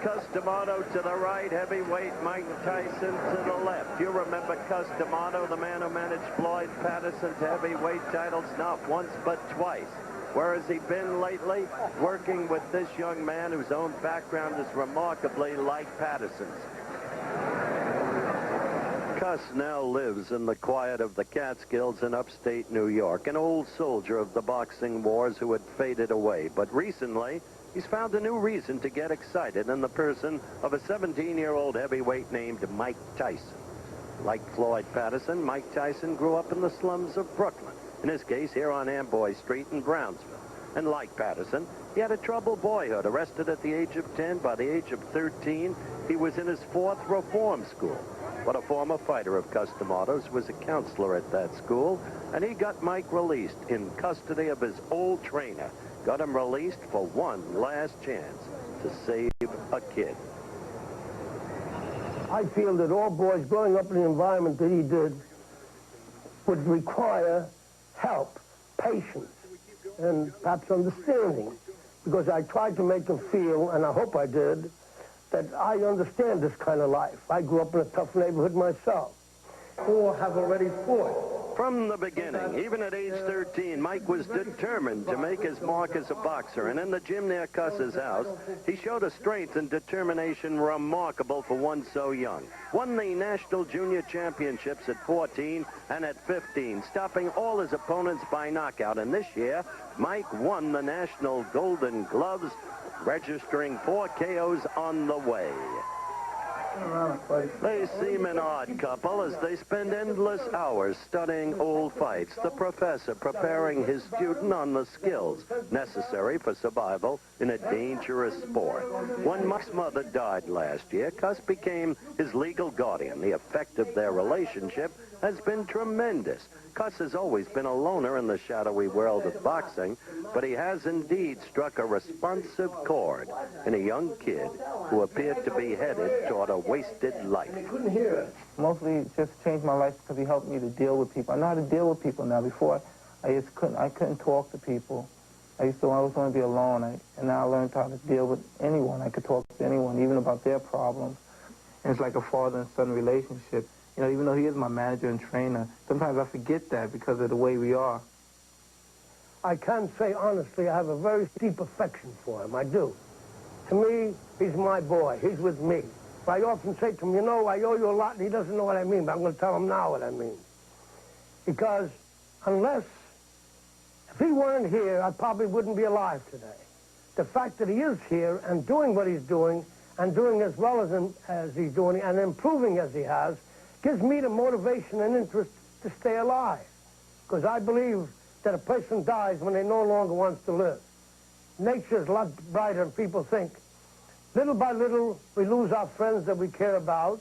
Cus D'Amato to the right, heavyweight Mike Tyson to the left. You remember Cus D'Amato, the man who managed Floyd Patterson to heavyweight titles not once but twice. Where has he been lately? Working with this young man whose own background is remarkably like Patterson's. Cus now lives in the quiet of the Catskills in upstate New York, an old soldier of the boxing wars who had faded away. But recently, he's found a new reason to get excited in the person of a 17-year-old heavyweight named Mike Tyson. Like Floyd Patterson, Mike Tyson grew up in the slums of Brooklyn, in his case here on Amboy Street in Brownsville. And like Patterson, he had a troubled boyhood, arrested at the age of 10. By the age of 13, he was in his 4th reform school. But a former fighter of Cus D'Amato's was a counselor at that school, and he got Mike released in custody of his old trainer. Got him released for one last chance to save a kid. I feel that all boys growing up in the environment that he did would require help, patience, and perhaps understanding, because I tried to make them feel, and I hope I did, that I understand this kind of life. I grew up in a tough neighborhood myself. 4 have already fought. From the beginning, even at age 13, Mike was determined to make his mark as a boxer. And in the gym near Cus's house, he showed a strength and determination remarkable for one so young. Won the National Junior Championships at 14 and at 15, stopping all his opponents by knockout. And this year, Mike won the National Golden Gloves, registering 4 KOs on the way. They seem an odd couple as they spend endless hours studying old fights. The professor preparing his student on the skills necessary for survival in a dangerous sport. When Mike's mother died last year, Cus became his legal guardian. The effect of their relationship has been tremendous. Cus has always been a loner in the shadowy world of boxing, but he has indeed struck a responsive chord in a young kid who appeared to be headed toward a wasted life. Mostly it just changed my life because he helped me to deal with people. I know how to deal with people now. Before, I couldn't talk to people. I always want to be alone, and now I learned how to deal with anyone. I could talk to anyone, even about their problems. And it's like a father and son relationship. You know, even though he is my manager and trainer, sometimes I forget that because of the way we are. I can say honestly I have a very deep affection for him. I do. To me, he's my boy. He's with me. But I often say to him, you know, I owe you a lot, and he doesn't know what I mean, but I'm going to tell him now what I mean. Because if he weren't here, I probably wouldn't be alive today. The fact that he is here and doing what he's doing, and doing as well as he's doing, and improving as he has, gives me the motivation and interest to stay alive. Because I believe that a person dies when they no longer wants to live. Nature is a lot brighter than people think. Little by little, we lose our friends that we care about,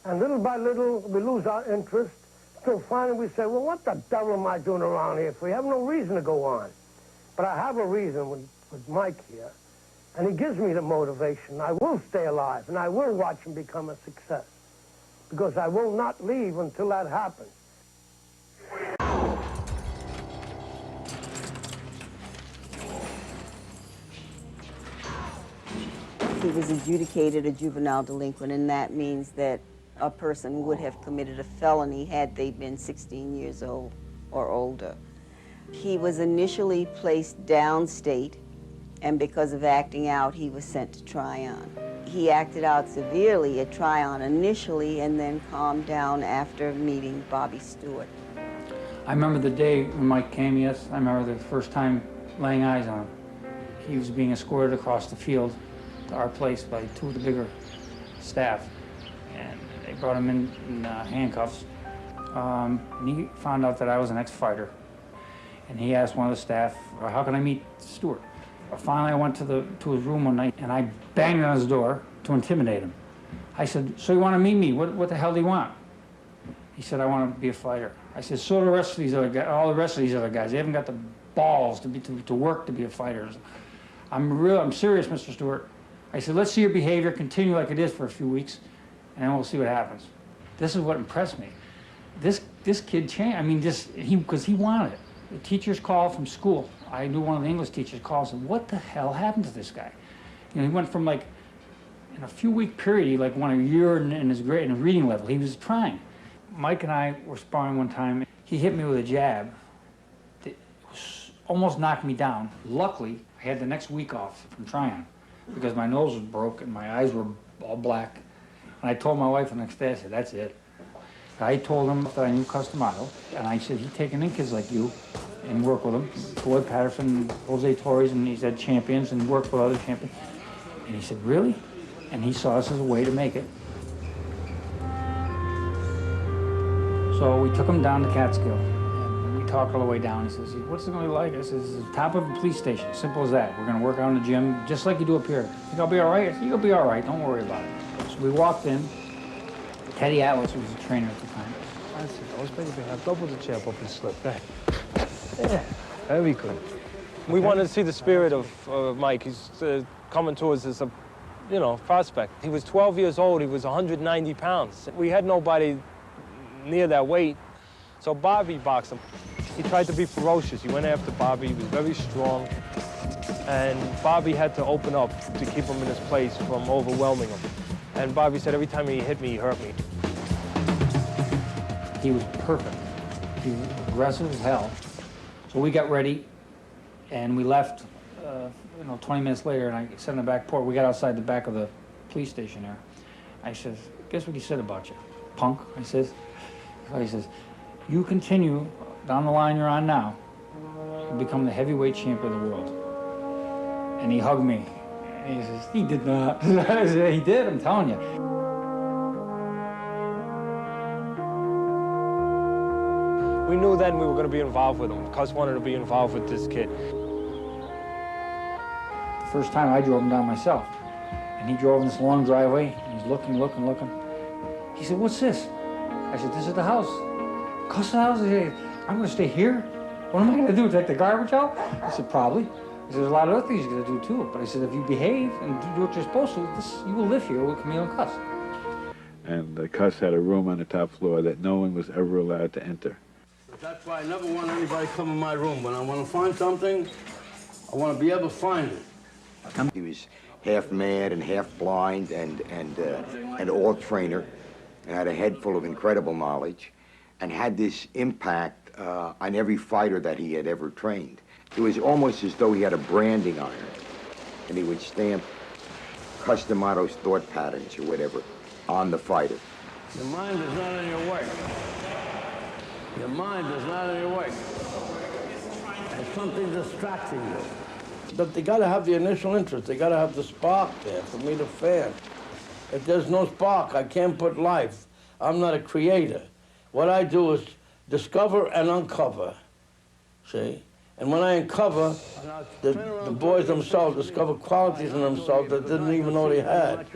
and little by little, we lose our interest, till finally we say, well, what the devil am I doing around here for? We have no reason to go on. But I have a reason with Mike here, and he gives me the motivation. I will stay alive, and I will watch him become a success, because I will not leave until that happens. He was adjudicated a juvenile delinquent, and that means that a person would have committed a felony had they been 16 years old or older. He was initially placed downstate, and because of acting out, he was sent to Tryon. He acted out severely at Tryon initially and then calmed down after meeting Bobby Stewart. I remember the day when Mike came, yes. I remember the first time laying eyes on him. He was being escorted across the field to our place by 2 of the bigger staff. And they brought him in handcuffs. And he found out that I was an ex-fighter. And he asked one of the staff, how can I meet Stewart? Finally, I went to his room one night, and I banged on his door to intimidate him. I said, so you want to meet me? What the hell do you want? He said, I want to be a fighter. I said, so do the rest of these other guys, all the rest of these other guys. They haven't got the balls to work to be a fighter. I'm serious, Mr. Stewart. I said, let's see your behavior continue like it is for a few weeks, and then we'll see what happens. This is what impressed me. This kid changed. I mean, because he wanted it. The teachers called from school. I knew one of the English teachers called and said, what the hell happened to this guy? You know, he went from like in a few-week period, he like won a year in his grade, in his reading level. He was trying. Mike and I were sparring one time. He hit me with a jab that almost knocked me down. Luckily, I had the next week off from trying because my nose was broke and my eyes were all black. And I told my wife the next day, I said, that's it. I told him that I knew Customato, and I said, he's taking in kids like you and work with them. Floyd Patterson, Jose Torres, and he said champions and worked with other champions. And he said, really? And he saw us as a way to make it. So we took him down to Catskill, and we talked all the way down. He says, what's it going to be like? I said, it's the top of a police station, simple as that. We're going to work out in the gym, just like you do up here. You think I'll be all right? I said, you'll be all right, don't worry about it. So we walked in. Teddy Atlas was the trainer at the time. I said, I was making a double the champ up and slip back. Yeah, very good. We wanted to see the spirit of Mike. He's coming towards us as a, you know, prospect. He was 12 years old. He was 190 pounds. We had nobody near that weight, so Bobby boxed him. He tried to be ferocious. He went after Bobby. He was very strong, and Bobby had to open up to keep him in his place from overwhelming him. And Bobby said every time he hit me, he hurt me. He was perfect. He was aggressive as hell. So we got ready, and we left, 20 minutes later, and I sat in the back porch. We got outside the back of the police station there. I says, guess what he said about you? Punk, I says. So he says, you continue down the line you're on now, you'll become the heavyweight champion of the world. And he hugged me. And he says, he did not. I said, he did, I'm telling you. We knew then we were going to be involved with him. Cus wanted to be involved with this kid. The first time I drove him down myself. And he drove in this long driveway, and he's looking. He said, what's this? I said, this is the house. Cus' house? He said, I'm going to stay here? What am I going to do, take the garbage out? I said, probably. I said, there's a lot of other things you're going to do too. But I said, if you behave and do what you're supposed to, you will live here with Camille and Cus. And Cus had a room on the top floor that no one was ever allowed to enter. That's why I never want anybody to come in my room. When I want to find something, I want to be able to find it. He was half mad and half blind and an all trainer, and had a head full of incredible knowledge, and had this impact on every fighter that he had ever trained. It was almost as though he had a branding iron, and he would stamp Customato's thought patterns or whatever on the fighter. Your mind is not in your way. Your mind is not in your way. There's something distracting you. But they got to have the initial interest. They got to have the spark there for me to fan. If there's no spark, I can't put life. I'm not a creator. What I do is discover and uncover, see? And when I uncover, the boys themselves discover qualities in themselves that didn't even know they had.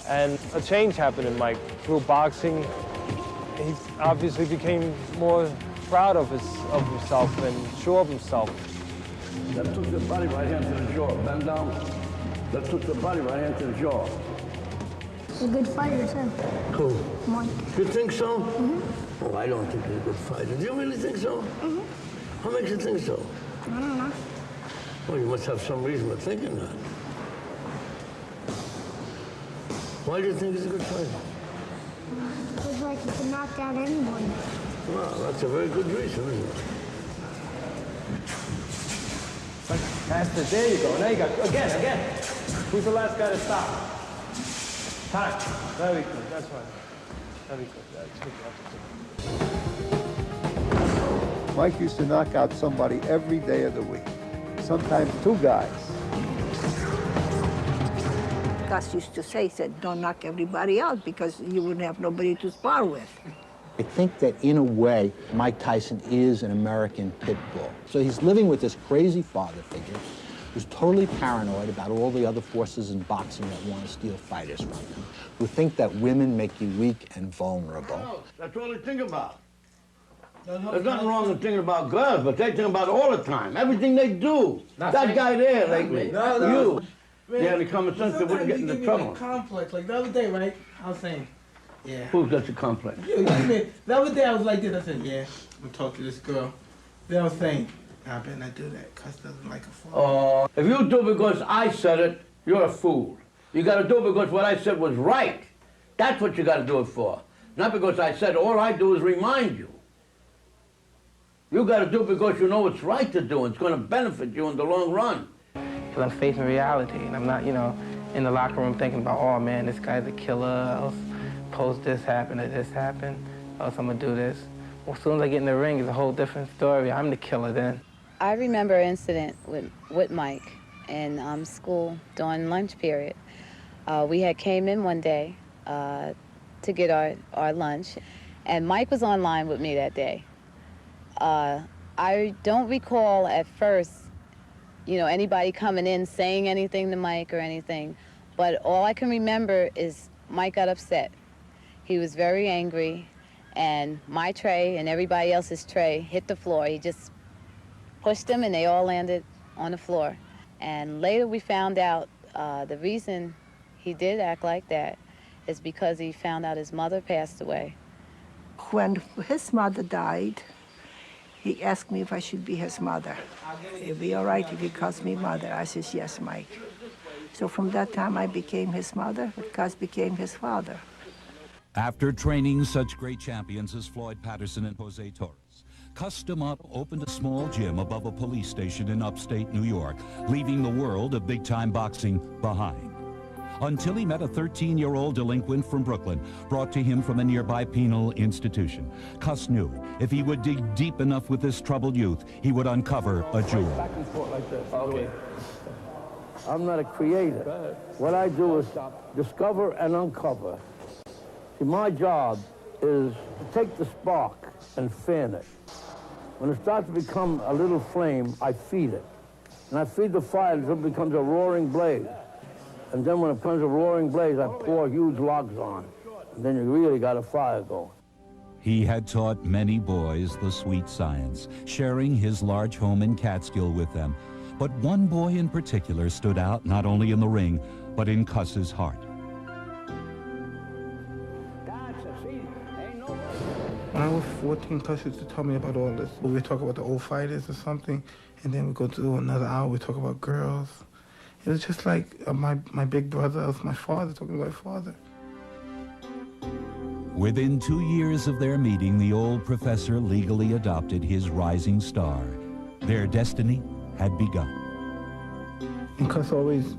And a change happened in Mike through boxing. He obviously became more proud of himself and sure of himself. That took the body right here into the jaw. Bend down. That took the body right here into the jaw. He's a good fighter, too. Who? Mike. You think so? Mm-hmm. Oh, I don't think he's a good fighter. Do you really think so? Mm-hmm. How makes you think so? I don't know. Well, you must have some reason for thinking that. Why do you think he's a good fighter? Because, like, he can knock out anyone. Well, that's a very good reason, isn't it? Master, there you go. Now you got, again. Who's the last guy to stop? Time. Very good, that's right. Very good. Mike used to knock out somebody every day of the week, sometimes two guys. Gus used to say, he said, don't knock everybody out because you wouldn't have nobody to spar with. I think that in a way, Mike Tyson is an American pit bull. So he's living with this crazy father figure who's totally paranoid about all the other forces in boxing that want to steal fighters from him, who think that women make you weak and vulnerable. That's all they think about. There's nothing wrong with thinking about girls, but they think about it all the time. Everything they do. That guy there lately. You. They had a common sense they wouldn't get into trouble. Complex. Like the other day, right? I was saying, yeah. Who's got the complex? You mean, the other day I was like this. I said, yeah, I'm gonna talk to this girl. Then I was saying, I better not do that. Cuz doesn't like a fool. Oh, if you do because I said it, you're a fool. You got to do it because what I said was right. That's what you got to do it for. Not because I said, all I do is remind you. You got to do it because you know it's right to do. It's going to benefit you in the long run. Because I'm facing reality, and I'm not, you know, in the locker room thinking about, oh man, this guy's a killer, else post this happened or this happened, else I'm going to do this. Well, as soon as I get in the ring, it's a whole different story. I'm the killer then. I remember an incident with Mike in school during lunch period. We had came in one day to get our lunch, and Mike was online with me that day. I don't recall at first, you know, anybody coming in saying anything to Mike or anything, but all I can remember is Mike got upset. He was very angry, and my tray and everybody else's tray hit the floor. He just pushed them, and they all landed on the floor. And later we found out the reason he did act like that is because he found out his mother passed away. When his mother died, he asked me if I should be his mother. It'd be all right if he calls me mother. I says, yes, Mike. So from that time, I became his mother, but Cus became his father. After training such great champions as Floyd Patterson and Jose Torres, Cus D'Amato opened a small gym above a police station in upstate New York, leaving the world of big-time boxing behind. Until he met a 13-year-old delinquent from Brooklyn, brought to him from a nearby penal institution. Cus knew if he would dig deep enough with this troubled youth, he would uncover a jewel. Back and forth like this. Okay. I'm not a creator. What I do is discover and uncover. See, my job is to take the spark and fan it. When it starts to become a little flame, I feed it. And I feed the fire until it becomes a roaring blaze. And then when it becomes a roaring blaze, I pour huge logs on. And then you really got a fire going. He had taught many boys the sweet science, sharing his large home in Catskill with them. But one boy in particular stood out not only in the ring, but in Cus's heart. When I was 14, Cus used to tell me about all this. We would talk about the old fighters or something, and then we go to another hour, we talk about girls. It was just like my big brother was my father, talking about my father. Within 2 years of their meeting, the old professor legally adopted his rising star. Their destiny had begun. And Cus always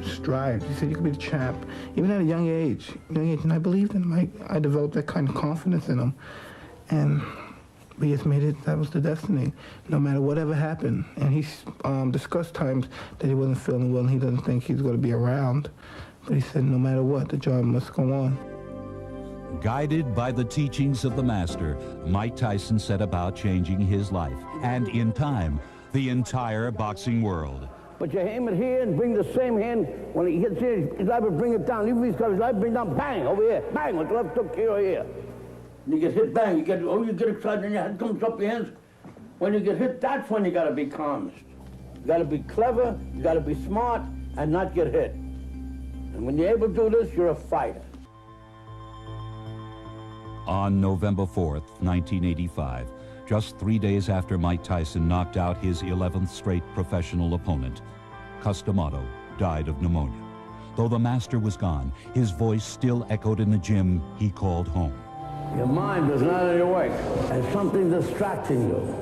strived. He said, you could be the champ, even at a young age. And I believed in him. I developed that kind of confidence in him. And we just made it, that was the destiny, no matter whatever happened. And he's discussed times that he wasn't feeling well and he doesn't think he's going to be around. But he said, no matter what, the job must go on. Guided by the teachings of the master, Mike Tyson set about changing his life, and in time, the entire boxing world. But you aim it here and bring the same hand. When he hits here, his life will bring it down. Even if he's got his life, bring it down, bang, over here. Bang, with the left hook here or here. And you get hit, bang, you get excited and your head comes up your hands. When you get hit, that's when you got to be calmest. You got to be clever, you got to be smart, and not get hit. And when you're able to do this, you're a fighter. On November 4th, 1985, just 3 days after Mike Tyson knocked out his 11th straight professional opponent, Cus D'Amato died of pneumonia. Though the master was gone, his voice still echoed in the gym he called home. Your mind is not on your way, and something distracting you.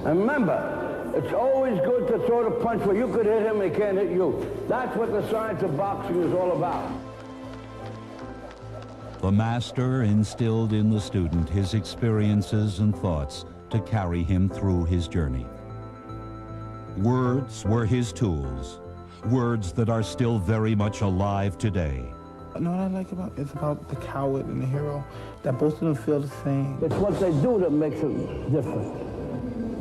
And remember, it's always good to throw the punch where you could hit him and he can't hit you. That's what the science of boxing is all about. The master instilled in the student his experiences and thoughts to carry him through his journey. Words were his tools, words that are still very much alive today. You know what I like about it's about the coward and the hero, that both of them feel the same. It's what they do that makes it different.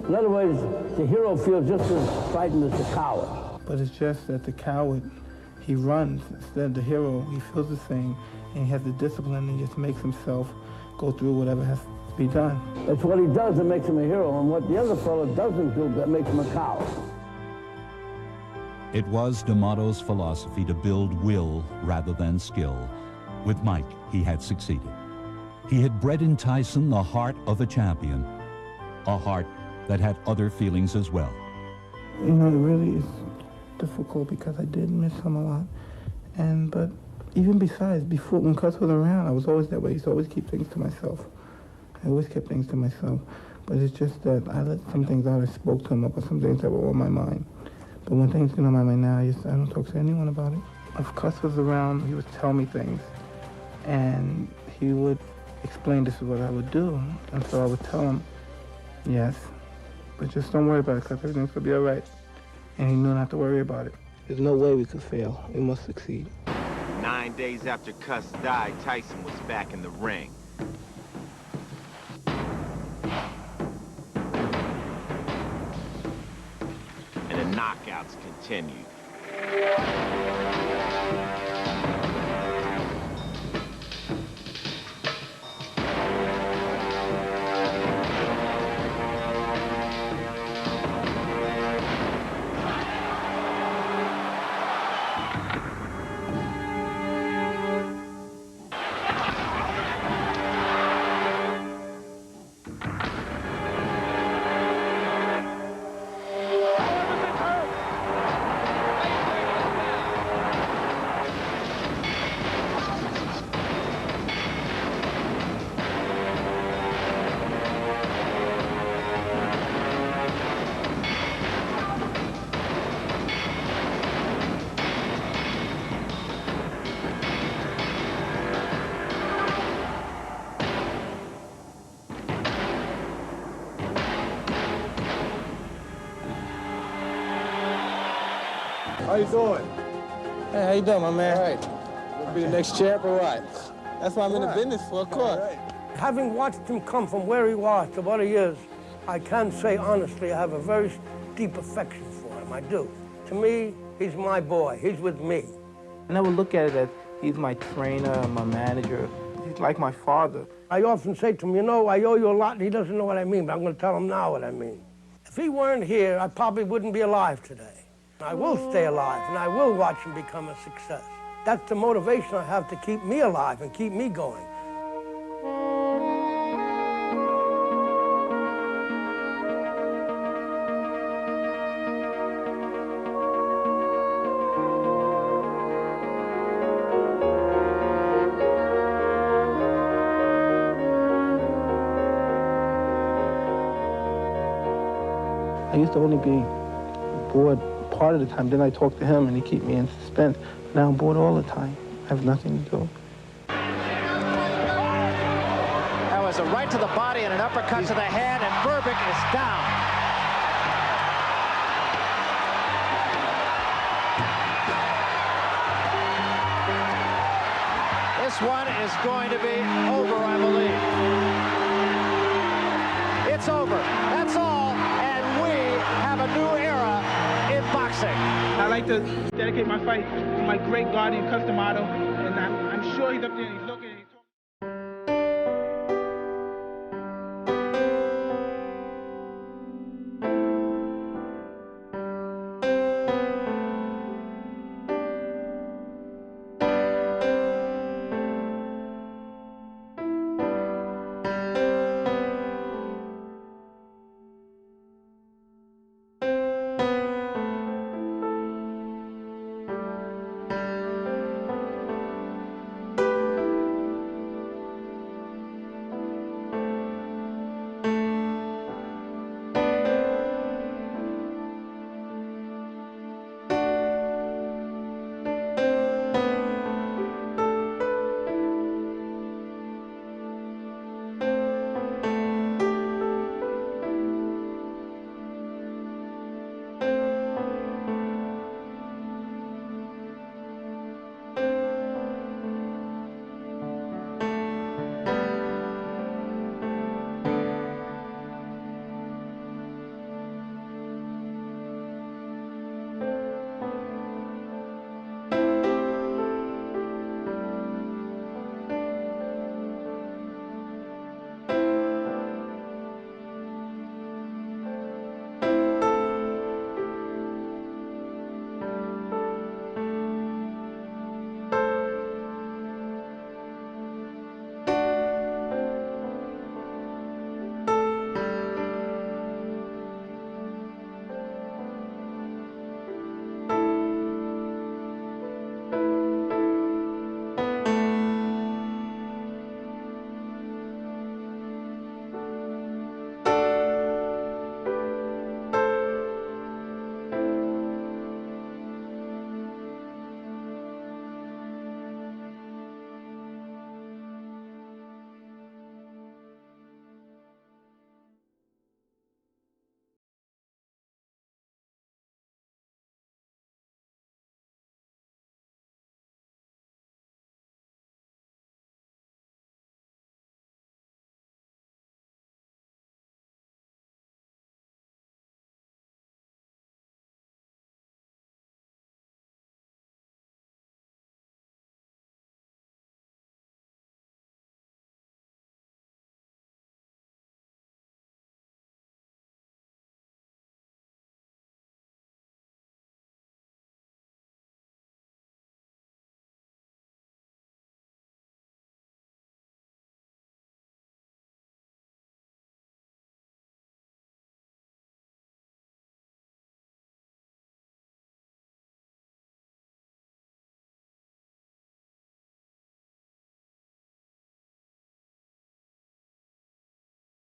In other words, the hero feels just as frightened as the coward. But it's just that the coward, he runs. Instead of the hero, he feels the same, and he has the discipline, and he just makes himself go through whatever has to be done. It's what he does that makes him a hero, and what the other fellow doesn't do that makes him a coward. It was D'Amato's philosophy to build will rather than skill. With Mike, he had succeeded. He had bred in Tyson the heart of a champion, a heart that had other feelings as well. You know, it really is difficult because I did miss him a lot. But even besides, before, when Cus was around, I was always that way. I used to always keep things to myself. I always kept things to myself. But it's just that I let some things out. I spoke to him about some things that were on my mind. But when things get on my mind now, I don't talk to anyone about it. If Cus was around, he would tell me things. And he would explain this is what I would do. And so I would tell him, yes, but just don't worry about it, Cus. Everything's going to be all right. And he knew not to worry about it. There's no way we could fail. We must succeed. 9 days after Cus died, Tyson was back in the ring. And the knockouts continued. How you doing? Hey, how you doing, my man? All right. You'll be the next champ or what? That's what I'm in the business for, of course. Right. Having watched him come from where he was to what he is, I can say honestly I have a very deep affection for him. I do. To me, he's my boy. He's with me. I never look at it as he's my trainer, my manager. He's like my father. I often say to him, you know, I owe you a lot, and he doesn't know what I mean, but I'm going to tell him now what I mean. If he weren't here, I probably wouldn't be alive today. I will stay alive, and I will watch him become a success. That's the motivation I have to keep me alive and keep me going. I used to only be bored part of the time. Then I talk to him and he keep me in suspense. Now I'm bored all the time. I have nothing to do. That was a right to the body and an uppercut to the head, and Berbick is down. This one is going to be over, I believe. It's over. That's all, and we have a new era in boxing. I like to dedicate my fight to my great guardian, Cus D'Amato, and I'm sure he's up there and he's looking.